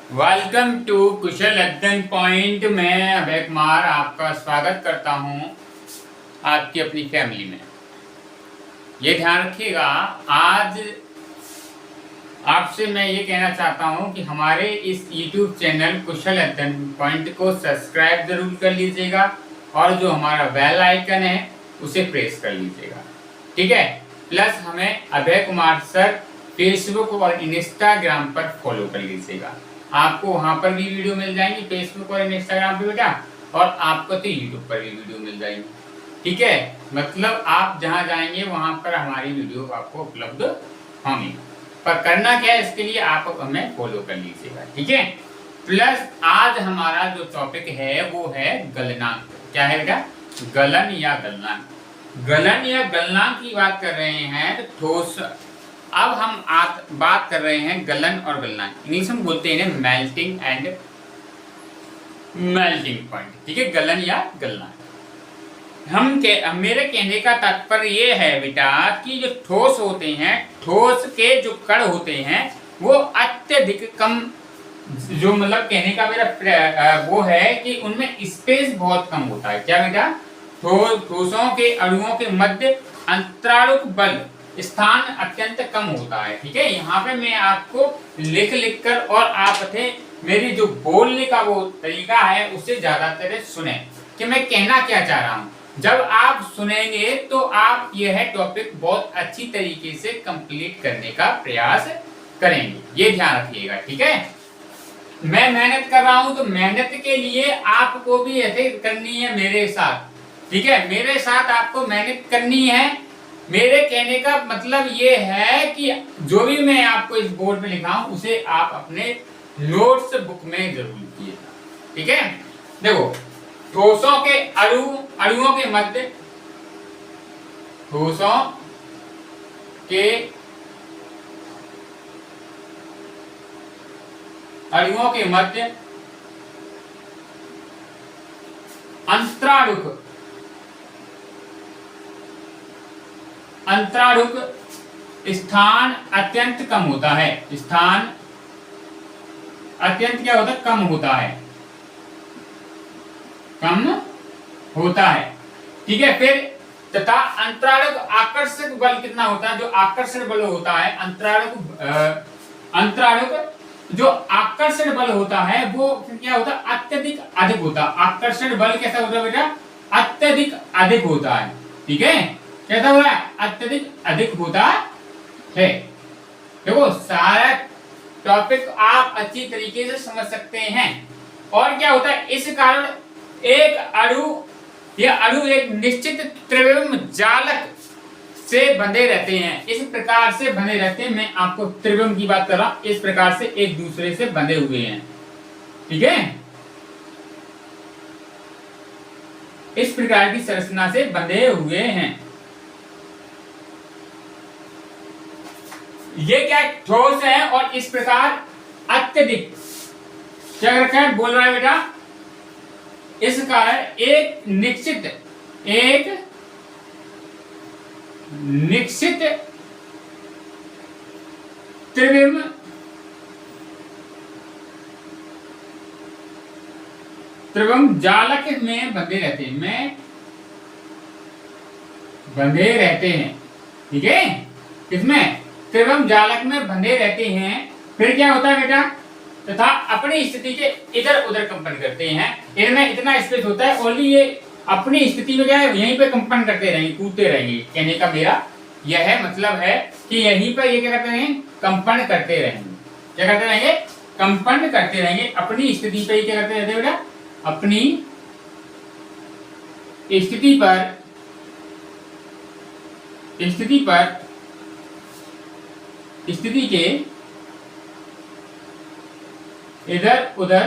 Welcome to कुशल अध्ययन point. मैं अभय कुमार आपका स्वागत करता हूं आपकी अपनी फैमिली में। ये ध्यान रखिएगा, आज आपसे मैं ये कहना चाहता हूं कि हमारे इस YouTube चैनल कुशल अध्ययन पॉइंट को सब्सक्राइब जरूर कर लीजिएगा और जो हमारा बेल आइकन है उसे प्रेस कर लीजिएगा, ठीक है। प्लस हमें अभय कुमार सर फेसबुक और इंस्टाग्राम पर फॉलो कर लीजिएगा। आपको वहां पर भी वीडियो मिल जाएंगी, फेसबुक और इंस्टाग्राम पे बेटा, और आपको तो यूट्यूब पर भी वीडियो मिल जाएंगी, ठीक है। मतलब आप जहां जाएंगे वहां पर हमारी वीडियो आपको उपलब्ध होंगी। पर करना क्या है, इसके लिए आप हमें फॉलो कर लीजिएगा, ठीक है। प्लस आज हमारा जो टॉपिक है वो है गलनांक। क्या है बेटा? गलन या गलनांक। गलन या गलनांक की बात कर रहे हैं तो ठोस। अब हम बात कर रहे हैं गलन और गलनांक। इंग्लिश में बोलते हैं मेल्टिंग एंड मेल्टिंग पॉइंट, ठीक है। गलन या गलनांक। मेरे कहने का तात्पर्य ये है बेटा कि जो ठोस होते हैं, ठोस के जो कण होते हैं वो अत्यधिक कम, जो मतलब कहने का मेरा वो है कि उनमें स्पेस बहुत कम होता है। क्या बेटा? ठोसों के अणुओं के मध्य अंतराणुक बल स्थान अत्यंत कम होता है, ठीक है। यहाँ पे मैं आपको लिख कर और आप थे मेरी जो बोलने का वो तरीका है उससे ज्यादातर सुने कि मैं कहना क्या चाह रहा हूँ। जब आप सुनेंगे तो आप यह टॉपिक बहुत अच्छी तरीके से कंप्लीट करने का प्रयास करेंगे, ये ध्यान रखिएगा, ठीक है। मैं मेहनत कर रहा हूं तो मेहनत के लिए आपको भी ऐसे करनी है मेरे साथ, ठीक है। मेरे साथ आपको मेहनत करनी है। मेरे कहने का मतलब ये है कि जो भी मैं आपको इस बोर्ड पे लिखा हूं उसे आप अपने नोट्स बुक में जरूर लिखिएगा, ठीक है। देखो, ठोसों के अणुओं के मध्य, ठोसों के अणुओं के मध्य अंतराणुक स्थान अत्यंत कम होता है। स्थान अत्यंत क्या होता है? कम होता है, कम होता है, ठीक है। फिर तथा अंतराणुक आकर्षक बल कितना होता है? जो आकर्षण बल होता है अंतराणुक जो आकर्षण बल होता है वो क्या होता है? अत्यधिक अधिक होता है। आकर्षण बल कैसा होता है बेटा? अत्यधिक अधिक होता है, ठीक है। कैसा होता है? अत्यधिक अधिक होता है। देखो, सारा टॉपिक आप अच्छी तरीके से समझ सकते हैं। और क्या होता है? इस कारण एक अणु एक निश्चित त्रिविम जालक से बंधे रहते हैं। इस प्रकार से बंधे रहते हैं, मैं आपको त्रिविम की बात कर रहा हूं। इस प्रकार से एक दूसरे से बंधे हुए हैं, ठीक है। इस प्रकार की संरचना से बंधे हुए हैं। ये क्या ठोस है और इस प्रकार अत्यधिक क्या रखा है? बोल रहा है बेटा, इस कारण एक निश्चित त्रिविम जालक में बंधे रहते हैं, ठीक है। किसमें? त्रिविम जालक में बंधे रहते हैं। फिर क्या होता है बेटा? तथा अपनी स्थिति के इधर उधर कंपन करते हैं। इनमें इतना स्पेस होता है, ओनली ये अपनी स्थिति में क्या है? यहीं पे कंपन करते रहेंगे, कूदते रहेंगे। कहने का मेरा यह मतलब है कि यहीं पर ये क्या करते रहेंगे? कंपन करते रहेंगे। क्या करते रहेंगे? कंपन करते रहेंगे। अपनी स्थिति पे क्या करते रहते हैं बेटा? अपनी स्थिति के इधर उधर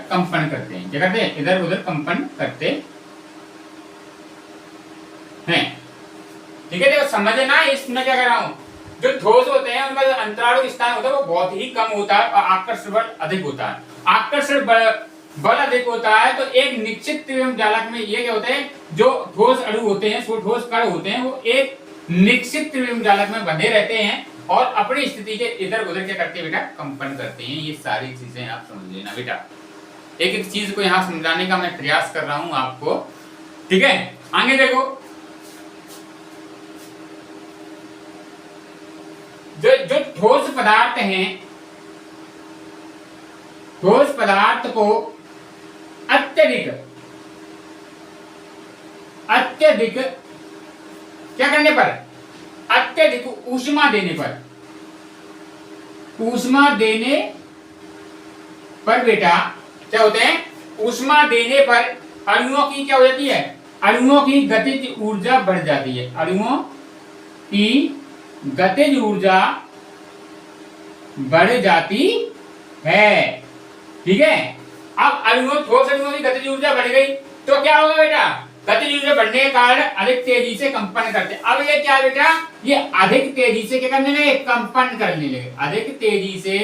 कंपन करते हैं। क्या करते हैं? इधर उधर कंपन करते हैं, ठीक है। देखो, समझना इसमें क्या कर रहा हूं। जो ठोस होते हैं उनका जो अंतराणुक स्थान होता है वो बहुत ही कम होता है और आकर्षण बल अधिक होता है। आकर्षण बल अधिक होता है तो एक निश्चित त्रिविम जालक में ये क्या होते हैं? जो ठोस अणु होते हैं, ठोस कण होते हैं, वो एक निश्चित त्रिविम जालक में बंधे रहते हैं और अपनी स्थिति के इधर उधर क्या करते हैं बेटा, कंपन करते हैं। ये सारी चीजें आप समझ लेना बेटा, एक एक चीज को यहाँ समझाने का मैं प्रयास कर रहा हूं आपको, ठीक है। आगे देखो, जो ठोस पदार्थ हैं, ठोस पदार्थ को अत्यधिक क्या करने पर, अत्यधिक ऊष्मा देने पर, ऊष्मा देने पर बेटा क्या होते हैं, ऊष्मा देने पर अणुओं की क्या हो जाती है, अणुओं की गतिज ऊर्जा बढ़ जाती है, अणुओं की गतिज ऊर्जा बढ़ जाती है, ठीक है। अब अणुओं, ठोस अणुओं की गतिज ऊर्जा बढ़ गई तो क्या होगा बेटा, गतिज ऊर्जा बढ़ने के कारण अधिक तेजी से कंपन करते। अब ये क्या बेटा, ये अधिक तेजी से क्या करने लगे, कंपन करने लगे, अधिक तेजी से,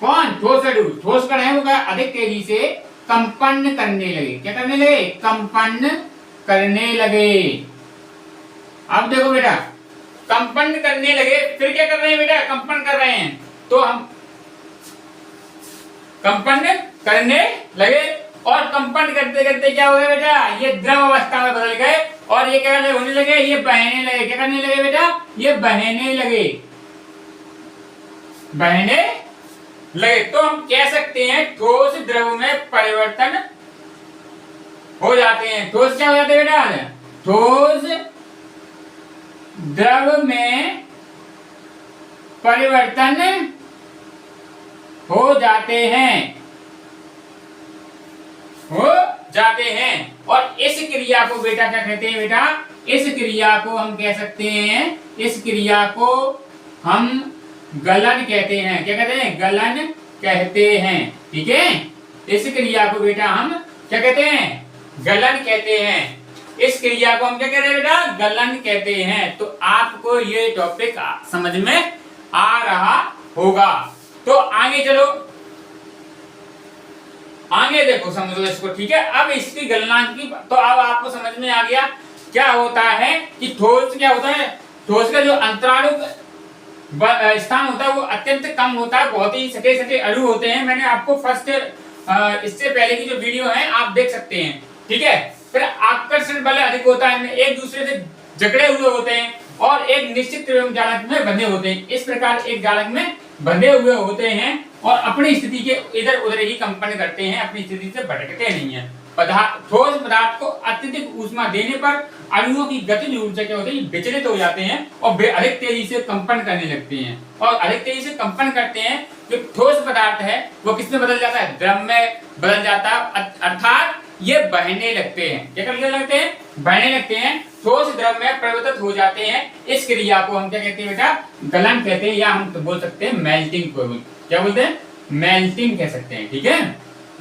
कौन, ठोस अणु, ठोस कण है वो अधिक तेजी से कंपन करने लगे, क्या करने लगे, कंपन करने लगे। अब देखो बेटा, कंपन करने लगे, फिर क्या कर रहे हैं बेटा, कंपन कर रहे हैं, तो हम कंपन करने लगे और कंपन करते करते क्या हो गया बेटा, ये द्रव अवस्था में बदल गए और ये क्या होने लगे, ये बहने लगे, क्या करने लगे बेटा, ये बहने लगे, बहने लगे। तो हम कह सकते हैं ठोस द्रव में परिवर्तन हो जाते हैं। ठोस क्या हो जाते हैं बेटा, ठोस द्रव में परिवर्तन हो जाते हैं, हो जाते हैं। और इस क्रिया को बेटा क्या कहते हैं बेटा, इस क्रिया को हम कह सकते हैं, इस क्रिया को हम गलन कहते हैं, क्या कहते हैं, गलन कहते हैं, ठीक है। इस क्रिया को बेटा हम क्या कहते हैं, गलन कहते हैं। इस क्रिया को हम क्या कहते हैं बेटा, गलन कहते हैं। तो आपको ये टॉपिक समझ में आ रहा होगा। तो आगे चलो, आगे देखो, समझो इसको, ठीक है। अब इसकी गलनांक की, तो अब आपको समझ में आ गया क्या होता है कि ठोस क्या होता है, ठोस का जो अंतराणु स्थान होता है वो अत्यंत कम होता है, बहुत ही सटे सटे अणु होते हैं। मैंने आपको फर्स्ट इससे पहले की जो वीडियो है आप देख सकते हैं, ठीक है। फिर आकर्षण बल अधिक होता है, एक दूसरे से जकड़े हुए होते हैं और एक निश्चित जालक में बंधे होते हैं। इस प्रकार एक जालक में बंधे हुए होते हैं और अपनी स्थिति के इधर उधर ही कंपन करते हैं, अपनी स्थिति से भटकते नहीं है। ठोस पदार्थ को अत्यधिक ऊष्मा देने पर अणुओं की गतिज ऊर्जा क्या होती है, विचलित हो जाते हैं और अधिक तेजी से कंपन करने लगते हैं। और अधिक तेजी से कंपन करते हैं, जो ठोस पदार्थ है वो किसमें बदल जाता है, द्रव में बदल जाता है, अर्थात ये बहने लगते हैं। क्या करने लगते हैं, बहने लगते हैं, ठोस द्रव में परिवर्तित हो जाते हैं। इस क्रिया को हम क्या कहते हैं बेटा, गलन कहते हैं, या हम तो बोल सकते हैं मेल्टिंग को, क्या बोलते हैं, मेल्टिंग कह सकते हैं, ठीक है।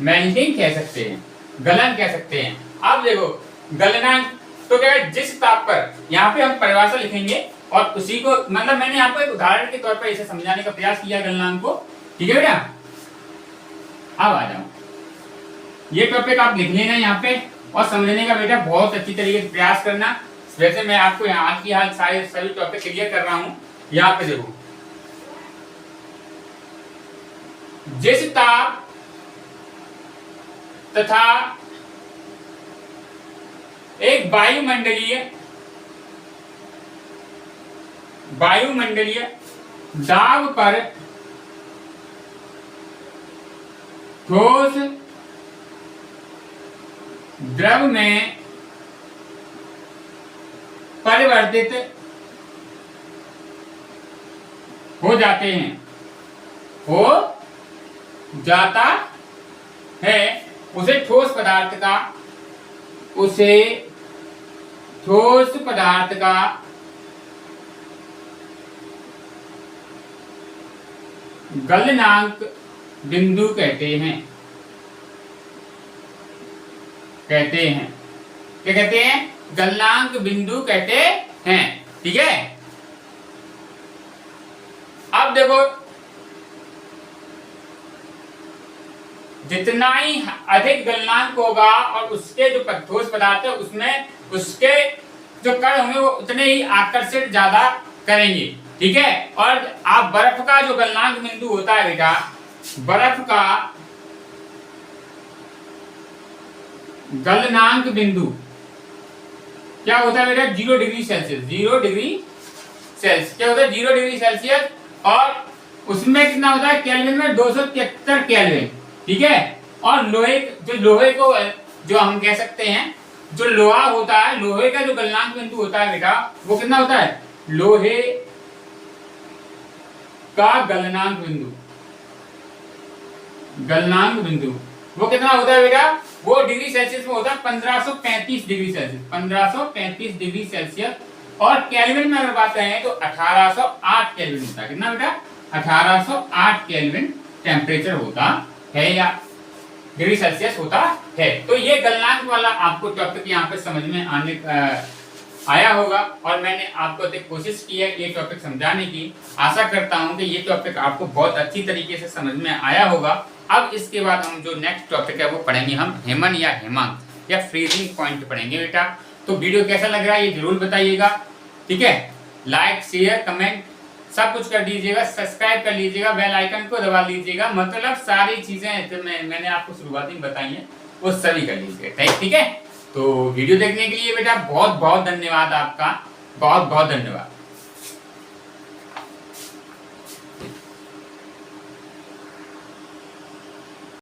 मेल्टिंग कह सकते हैं, गलन कह सकते हैं। अब देखो गलनांक, तो क्या है, जिस ताप पर, यहाँ पे हम परिभाषा लिखेंगे और उसी को, मतलब मैंने आपको एक उदाहरण के तौर पर इसे समझाने का प्रयास किया गलनांक को, ठीक है बेटा। अब आ जाओ, ये टॉपिक आप लिख लेना यहाँ पे और समझने का बेटा बहुत अच्छी तरीके से प्रयास करना। वैसे मैं आपको यहाँ हाल की हाल सारे सभी टॉपिक क्लियर कर रहा हूँ। यहाँ पे देखो, जिस ताप तथा एक वायुमंडलीय दाब पर ठोस द्रव में परिवर्तित हो जाते हैं, हो जाता है, उसे ठोस पदार्थ का गलनांक बिंदु कहते हैं। क्या कहते हैं, गलनांक बिंदु कहते हैं, ठीक है। अब देखो, जितना ही अधिक गलनांक होगा और उसके जो ठोस पदार्थ है उसमें उसके जो कण होंगे वो उतने ही आकर्षण ज्यादा करेंगे। ठीक है। और आप बर्फ का जो गलनांक बिंदु होता है बेटा, बर्फ का गलनांक बिंदु क्या होता है बेटा, 0 डिग्री सेल्सियस। 0 डिग्री सेल्सियस क्या होता है, 0 डिग्री सेल्सियस। और उसमें कितना होता है केल्विन में, 273 केल्विन, ठीक है। और लोहे को जो हम कह सकते हैं, जो लोहा होता है, लोहे का जो गलनांक बिंदु होता है बेटा, वो कितना होता है, लोहे का गलनांक बिंदु वो कितना होता है बेटा, वो डिग्री सेल्सियस में होता है 1535 डिग्री सेल्सियस, 1535 डिग्री सेल्सियस। और केल्विन में अगर बात करें तो 1808 केल्विन होता है। कितना बेटा, 1808 केल्विन टेम्परेचर होता है या डिग्री सेल्सियस होता है। तो ये गलनांक वाला आपको टॉपिक यहाँ पे समझ में आया होगा, और मैंने आपको कोशिश की है ये टॉपिक समझाने की। आशा करता हूँ कि ये टॉपिक आपको बहुत अच्छी तरीके से समझ में आया होगा। अब इसके बाद हम जो नेक्स्ट टॉपिक है वो पढ़ेंगे हम हेमन या हेमांक या फ्रीजिंग पॉइंट पढ़ेंगे बेटा। तो वीडियो कैसा लग रहा है ये जरूर बताइएगा, ठीक है। लाइक शेयर कमेंट सब कुछ कर दीजिएगा, सब्सक्राइब कर लीजिएगा, बेल आइकन को दबा लीजिएगा, मतलब सारी चीजें जो मैंने आपको शुरुआत में बताई हैं वो सभी कर लीजिएगा, ठीक है। तो वीडियो देखने के लिए बेटा बहुत बहुत धन्यवाद आपका, बहुत बहुत धन्यवाद।